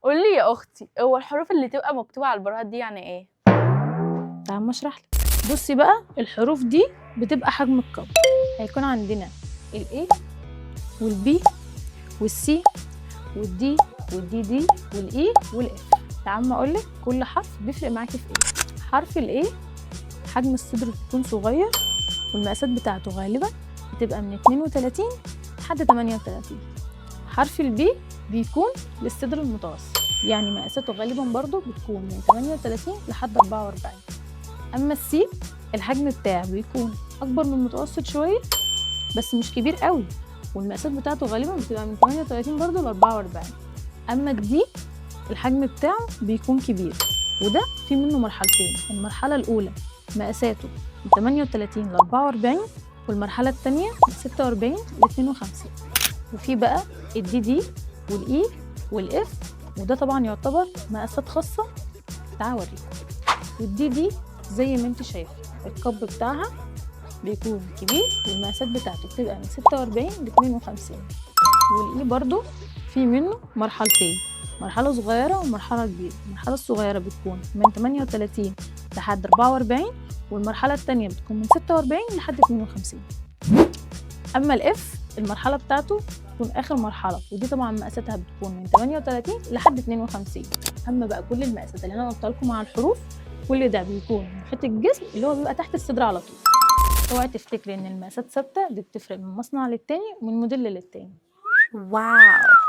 قولي يا اختي، هو الحروف اللي تبقى مكتوبه على البراءات دي يعني ايه؟ تعال ما اشرح لك. بصي بقى، الحروف دي بتبقى حجم الكب. هيكون عندنا الاي والبي والسي والدي والدي والاي والاف. تعال ما اقول لك كل حرف بيفرق معاكي في ايه. حرف الاي حجم الصدر بيكون صغير، والمقاسات بتاعته غالبا بتبقى من 32 لحد 38. حرف البي بيكون للصدر المتوسط، يعني مقاساته غالبا برضو بتكون من 38 لحد 44. اما السي الحجم بتاعه بيكون اكبر من المتوسط شويه بس مش كبير قوي، والمقاسات بتاعته غالبا بتبقى من 38 برضو ل 44. اما الدي الحجم بتاعه بيكون كبير، وده في منه مرحلتين. المرحله الاولى مقاساته من 38 ل 44، والمرحله الثانيه من 46 ل 52. وفي بقى الدي دي والاي والاف، وده طبعا يعتبر مقاسات خاصه. تعالوا اوريكم. والدي دي زي ما انت شايفه الكب بتاعها بيكون كبير، والمقاسات بتاعته بتبقى من 46 ل 52. والاي برضو في منه مرحلتين، مرحله صغيره ومرحله كبيره. المرحله الصغيره بتكون من 38 لحد 44، والمرحله الثانيه بتكون من 46 لحد 52. اما الاف المرحله بتاعته بتكون اخر مرحله، ودي طبعا مقاساتها بتكون من 38 لحد 52. اما بقى كل المقاسات اللي انا قلتها لكم مع الحروف، كل ده بيكون محيط الجسم اللي هو بيبقى تحت الصدر على طول. اوعي تفتكري ان المقاسات ثابته، دي بتفرق من مصنع للتاني ومن موديل للتاني. واو.